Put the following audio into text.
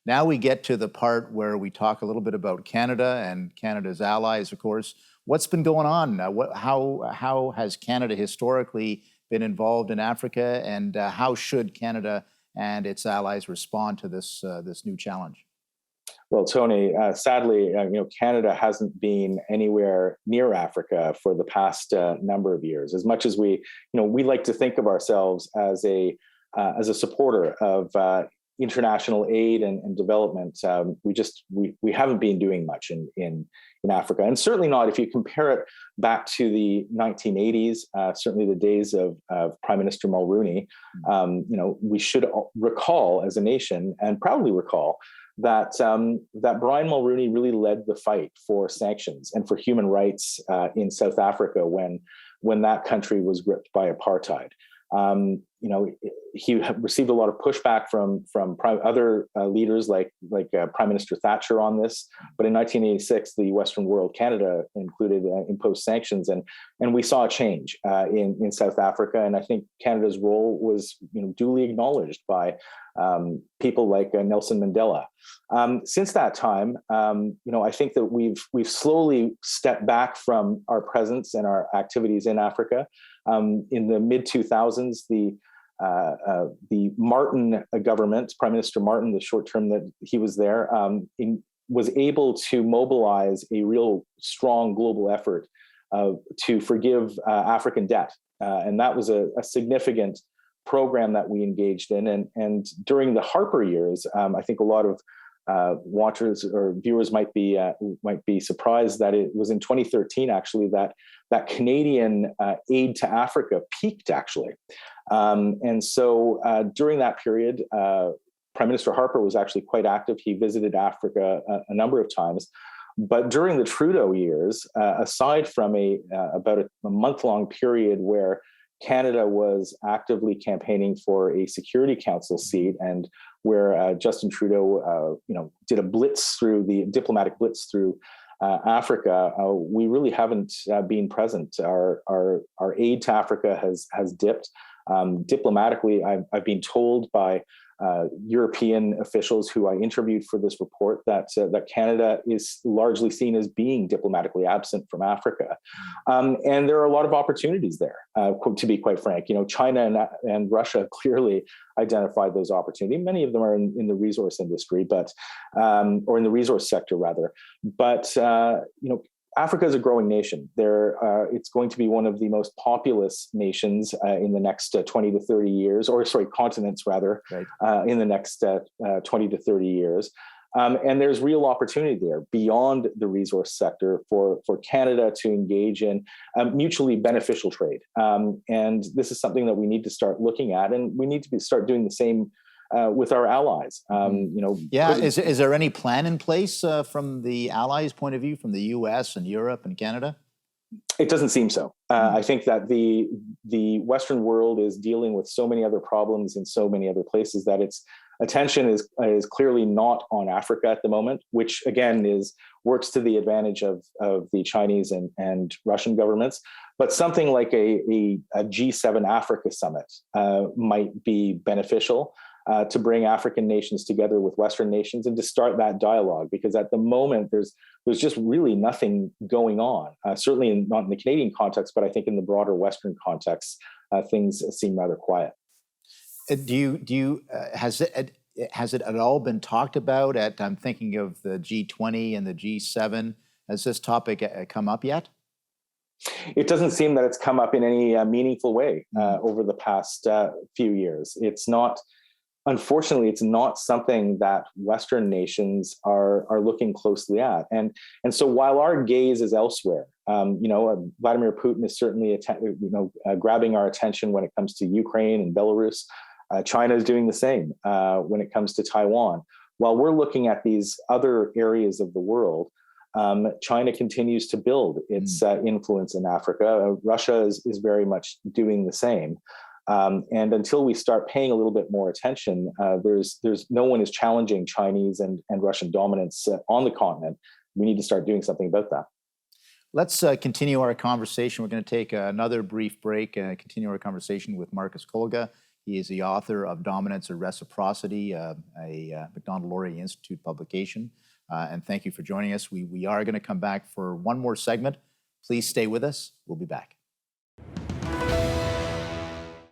Now we get to the part where we talk a little bit about Canada and Canada's allies, of course. What's been going on? How has Canada historically been involved in Africa, and how should Canada and its allies respond to this new challenge? Well, Tony, sadly, Canada hasn't been anywhere near Africa for the past number of years. As much as we like to think of ourselves as a supporter of international aid and development, we haven't been doing much in Africa, and certainly not if you compare it back to the 1980s. Certainly the days of Prime Minister Mulroney. We should recall as a nation, and proudly recall, that Brian Mulroney really led the fight for sanctions and for human rights in South Africa when that country was gripped by apartheid. He received a lot of pushback from other leaders like Prime Minister Thatcher on this. But in 1986, the Western world, Canada included, imposed sanctions, and we saw a change in South Africa. And I think Canada's role was duly acknowledged by people like Nelson Mandela. Since that time, I think that we've slowly stepped back from our presence and our activities in Africa. In the mid 2000s, the Martin government, Prime Minister Martin, the short term that he was there, was able to mobilize a real strong global effort to forgive African debt, and that was a significant program that we engaged in. And during the Harper years, I think a lot of watchers or viewers might be surprised that it was in 2013 actually that Canadian aid to Africa peaked actually. And so during that period, Prime Minister Harper was actually quite active. He visited Africa a number of times. But during the Trudeau years, aside from about a month-long period where Canada was actively campaigning for a Security Council seat, and where Justin Trudeau, did a diplomatic blitz through Africa, we really haven't been present. Our aid to Africa has dipped. Diplomatically, I've been told by European officials who I interviewed for this report that Canada is largely seen as being diplomatically absent from Africa, and there are a lot of opportunities there. To be quite frank, China and Russia clearly identified those opportunities. Many of them are in the resource industry, or in the resource sector rather. But Africa is a growing nation. It's going to be one of the most populous nations in the next 20 to 30 years, continents rather, right. In the next 20 to 30 years. And there's real opportunity there beyond the resource sector for Canada to engage in mutually beneficial trade. And this is something that we need to start looking at, and we need to start doing the same with our allies. Is there any plan in place from the allies' point of view, from the U.S. and Europe and Canada? It doesn't seem so. I think that the Western world is dealing with so many other problems in so many other places that its attention is clearly not on Africa at the moment, which again works to the advantage of the Chinese and Russian governments. But something like a G7 Africa summit might be beneficial. To bring African nations together with Western nations and to start that dialogue, because at the moment there's just really nothing going on. Certainly not in the Canadian context, but I think in the broader Western context, things seem rather quiet. Has it at all been talked about I'm thinking of the G20 and the G7? Has this topic come up yet? It doesn't seem that it's come up in any meaningful way over the past few years. Unfortunately, it's not something that Western nations are looking closely at, and so while our gaze is elsewhere, Vladimir Putin is certainly grabbing our attention when it comes to Ukraine and Belarus. China is doing the same when it comes to Taiwan. While we're looking at these other areas of the world, China continues to build its influence in Africa. Russia is very much doing the same. And until we start paying a little bit more attention, there's no one is challenging Chinese and Russian dominance on the continent. We need to start doing something about that. Let's continue our conversation. We're going to take another brief break and continue our conversation with Marcus Kolga. He is the author of Dominance or Reciprocity, a Macdonald-Laurier Institute publication. And thank you for joining us. We are going to come back for one more segment. Please stay with us. We'll be back.